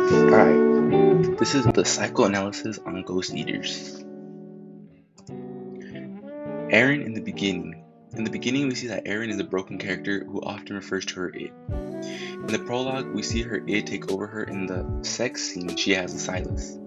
Alright, this is the psychoanalysis on ghost eaters. Erin in the beginning. In the beginning, we see that Erin is a broken character who often refers to her id. In the prologue, we see her id take over her in the sex scene she has with Silas.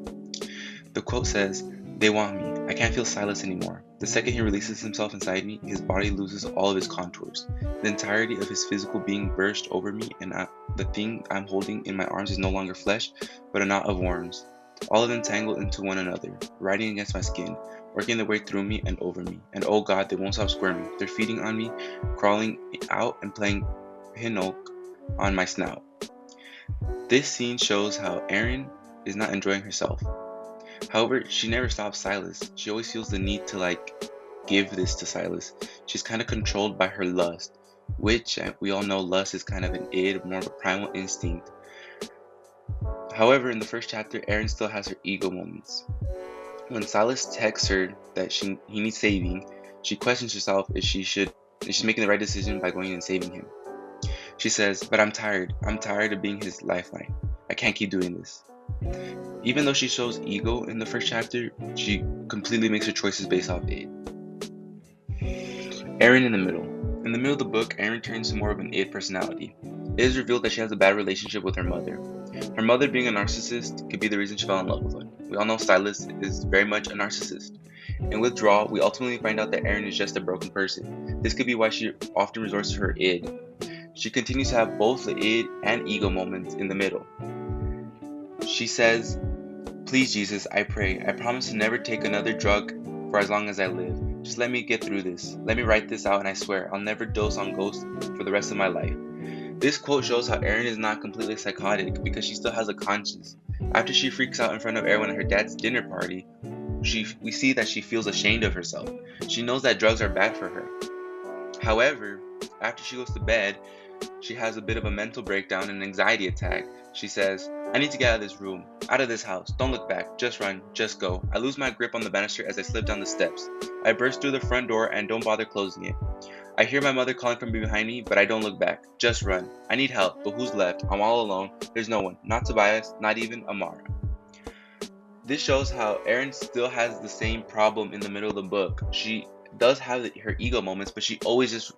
The quote says, "They want me. I can't feel Silas anymore. The second he releases himself inside me, his body loses all of his contours. The entirety of his physical being burst over me, and the thing I'm holding in my arms is no longer flesh, but a knot of worms. All of them tangled into one another, riding against my skin, working their way through me and over me. And oh God, they won't stop squirming. They're feeding on me, crawling out and playing pinochle on my snout." This scene shows how Erin is not enjoying herself. However, she never stops Silas. She always feels the need to give this to Silas. She's kind of controlled by her lust, which we all know lust is kind of an id, more of a primal instinct. However, in the first chapter, Erin still has her ego moments. When Silas texts her that he needs saving, she questions herself if she's making the right decision by going and saving him. She says, "But I'm tired. I'm tired of being his lifeline. I can't keep doing this." Even though she shows ego in the first chapter, she completely makes her choices based off id. Erin in the middle. In the middle of the book, Erin turns to more of an id personality. It is revealed that she has a bad relationship with her mother. Her mother being a narcissist could be the reason she fell in love with one. We all know Silas is very much a narcissist. In Withdrawal, we ultimately find out that Erin is just a broken person. This could be why she often resorts to her id. She continues to have both the id and ego moments in the middle. She says, "Please, Jesus, I pray. I promise to never take another drug for as long as I live. Just let me get through this. Let me write this out, and I swear I'll never dose on ghosts for the rest of my life." This quote shows how Erin is not completely psychotic because she still has a conscience. After she freaks out in front of everyone at her dad's dinner party, we see that she feels ashamed of herself. She knows that drugs are bad for her. However, after she goes to bed, she has a bit of a mental breakdown and an anxiety attack. She says, "I need to get out of this room, out of this house. Don't look back. Just run. Just go." I lose my grip on the banister as I slip down the steps. I burst through the front door and don't bother closing it. I hear my mother calling from behind me, but I don't look back. Just run. I need help, but who's left? I'm all alone. There's no one. Not Tobias, not even Amara. This shows how Erin still has the same problem in the middle of the book. She does have her ego moments, but she always just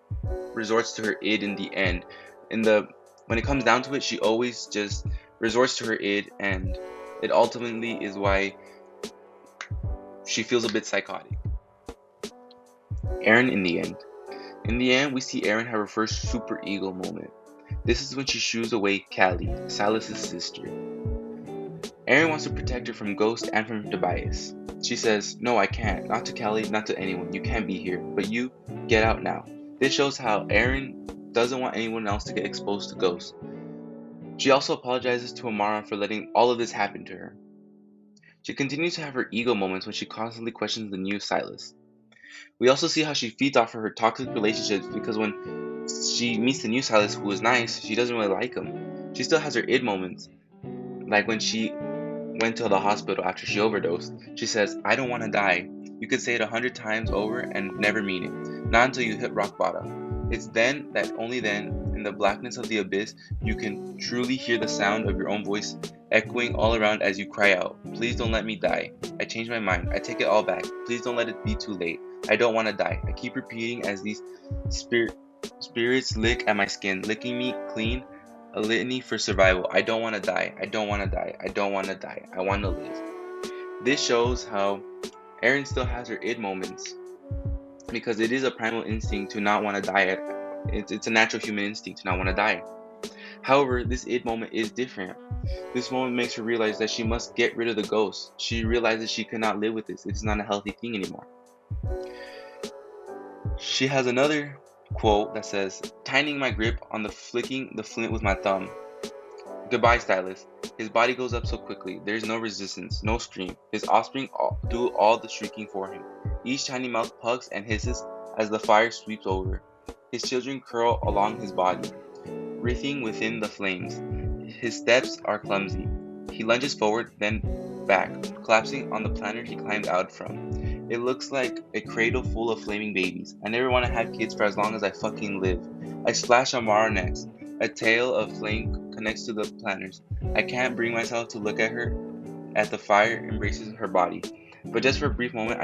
resorts to her id in the end. When it comes down to it, she always just resorts to her id, and it ultimately is why she feels a bit psychotic. Erin in the end. In the end, we see Erin have her first super ego moment. This is when she shoos away Callie, Silas' sister. Erin wants to protect her from Ghost and from Tobias. She says, "No, I can't. Not to Callie, not to anyone. You can't be here. But you, get out now." This shows how Erin doesn't want anyone else to get exposed to Ghost. She also apologizes to Amara for letting all of this happen to her. She continues to have her ego moments when she constantly questions the new Silas. We also see how she feeds off of her toxic relationships because when she meets the new Silas who is nice, she doesn't really like him. She still has her id moments. Like when she went to the hospital after she overdosed, she says, "I don't want to die." You could say it 100 times over and never mean it. Not until you hit rock bottom. It's then that only then, in the blackness of the abyss, you can truly hear the sound of your own voice echoing all around as you cry out, "Please don't let me die. I changed my mind. I take it all back. Please don't let it be too late. I don't want to die." I keep repeating as these spirits lick at my skin, licking me clean, a litany for survival. I don't want to die. I don't want to die. I don't want to die. I want to live. This shows how Erin still has her id moments because it is a primal instinct to not want to die. It's a natural human instinct to not want to die. However, this id moment is different. This moment makes her realize that she must get rid of the ghost. She realizes she cannot live with this. It's not a healthy thing anymore. She has another quote that says, "Tightening my grip on flicking the flint with my thumb. Goodbye, Silas." His body goes up so quickly. There is no resistance, no scream. His offspring do all the shrieking for him. Each tiny mouth pugs and hisses as the fire sweeps over. His children curl along his body, writhing within the flames. His steps are clumsy. He lunges forward, then back, collapsing on the planet he climbed out from. It looks like a cradle full of flaming babies. I never want to have kids for as long as I fucking live. I splash Amara next. A tail of flame connects to the planters. I can't bring myself to look at her as the fire embraces her body. But just for a brief moment,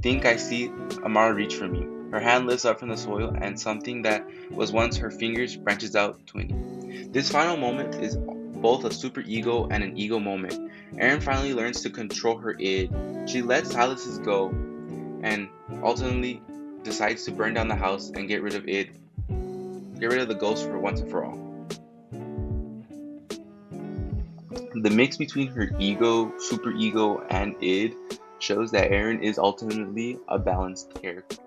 think I see Amara reach for me. Her hand lifts up from the soil, and something that was once her fingers branches out to me. This final moment is both a super ego and an ego moment. Erin finally learns to control her id. She lets Silas's go and ultimately decides to burn down the house and get rid of the ghost for once and for all. The mix between her ego, super ego, and id shows that Erin is ultimately a balanced character.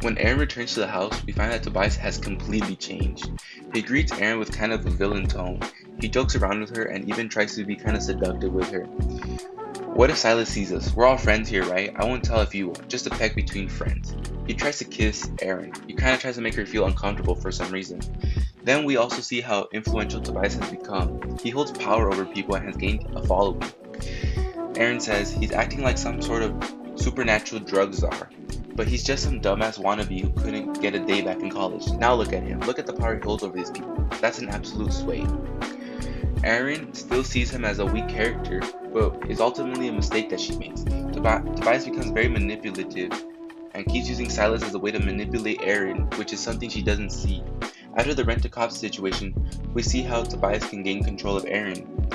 When Erin returns to the house, we find that Tobias has completely changed. He greets Erin with kind of a villain tone. He jokes around with her and even tries to be kind of seductive with her. What if Silas sees us? We're all friends here, right? I won't tell if you won't. Just a peck between friends. He tries to kiss Erin. He kind of tries to make her feel uncomfortable for some reason. Then we also see how influential Tobias has become. He holds power over people and has gained a following. Erin says he's acting like some sort of supernatural drug czar. But he's just some dumbass wannabe who couldn't get a day back in college. Now look at him. Look at the power he holds over these people. That's an absolute sway. Erin still sees him as a weak character, but is ultimately a mistake that she makes. Tobias becomes very manipulative and keeps using Silas as a way to manipulate Erin, which is something she doesn't see. After the rent-a-cop situation, we see how Tobias can gain control of Erin.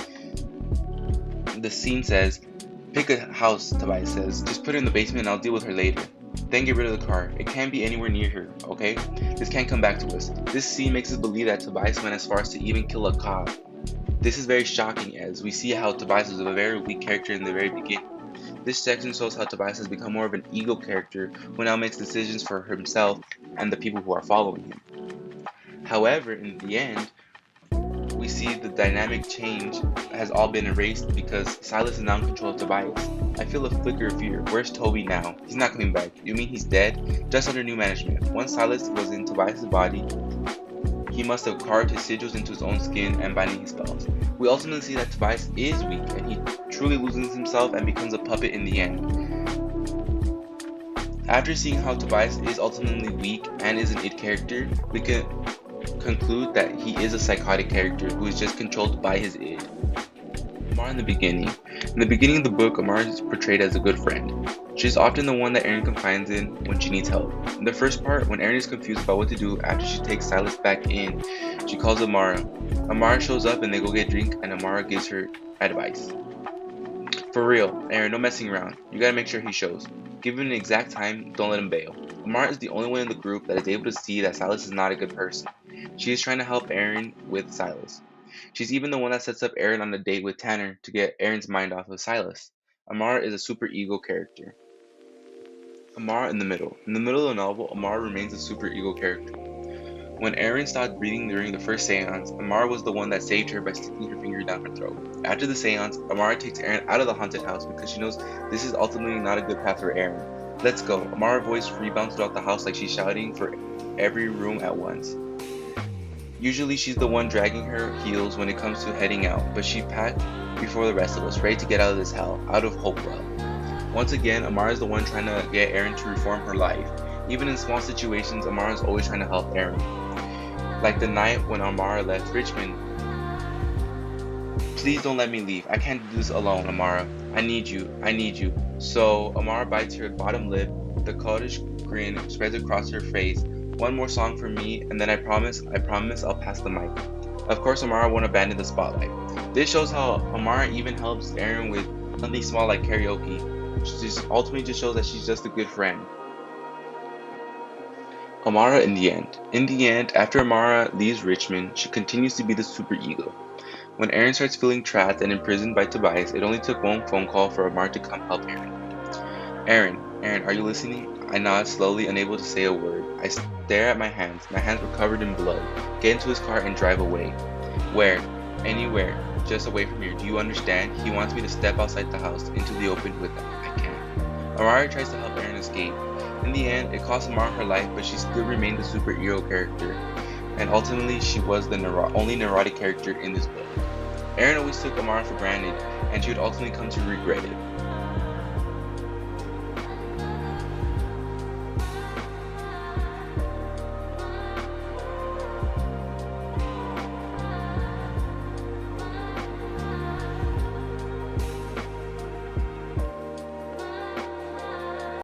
The scene says, "Pick a house," Tobias says. "Just put her in the basement and I'll deal with her later. Then get rid of the car. It can't be anywhere near her, okay? This can't come back to us." This scene makes us believe that Tobias went as far as to even kill a cop. This is very shocking as we see how Tobias was a very weak character in the very beginning. This section shows how Tobias has become more of an ego character who now makes decisions for himself and the people who are following him. However, in the end, we see the dynamic change has all been erased because Silas is now in control of Tobias. I feel a flicker of fear. Where's Toby now? He's not coming back. You mean he's dead? Just under new management. Once Silas was in Tobias' body, he must have carved his sigils into his own skin and binding his spells. We ultimately see that Tobias is weak and he truly loses himself and becomes a puppet in the end. After seeing how Tobias is ultimately weak and is an id character, we can conclude that he is a psychotic character who is just controlled by his id. Amara in the beginning. In the beginning of the book, Amara is portrayed as a good friend. She's often the one that Erin confides in when she needs help. In the first part, when Erin is confused about what to do after she takes Silas back in, she calls Amara. Amara shows up and they go get a drink and Amara gives her advice. "For real, Erin, no messing around. You gotta make sure he shows. Give him an exact time, don't let him bail." Amara is the only one in the group that is able to see that Silas is not a good person. She is trying to help Erin with Silas. She's even the one that sets up Erin on a date with Tanner to get Erin's mind off of Silas. Amara is a super ego character. Amara in the middle. In the middle of the novel, Amara remains a super ego character. When Erin stopped breathing during the first seance, Amara was the one that saved her by sticking her finger down her throat. After the seance, Amara takes Erin out of the haunted house because she knows this is ultimately not a good path for Erin. "Let's go." Amara's voice rebounds throughout the house like she's shouting for every room at once. Usually she's the one dragging her heels when it comes to heading out, but she packed before the rest of us, ready to get out of this hell, out of Hopewell. Once again, Amara is the one trying to get Erin to reform her life. Even in small situations, Amara is always trying to help Erin. Like the night when Amara left Richmond. Please don't let me leave. I can't do this alone, Amara. I need you. I need you. So Amara bites her bottom lip. The cultish grin spreads across her face. One more song for me, and then I promise I'll pass the mic. Of course, Amara won't abandon the spotlight. This shows how Amara even helps Erin with something small like karaoke. She ultimately just shows that she's just a good friend. Amara in the end. In the end, after Amara leaves Richmond, she continues to be the superego. When Erin starts feeling trapped and imprisoned by Tobias, it only took one phone call for Amara to come help Erin. Erin, are you listening? I nod slowly, unable to say a word. I stare at my hands. My hands were covered in blood. Get into his car and drive away. Where? Anywhere. Just away from here. Do you understand? He wants me to step outside the house, into the open with him. I can't. Amara tries to help Erin escape. In the end, it cost Amara her life, but she still remained the superhero character. And ultimately, she was the only neurotic character in this book. Erin always took Amara for granted, and she would ultimately come to regret it.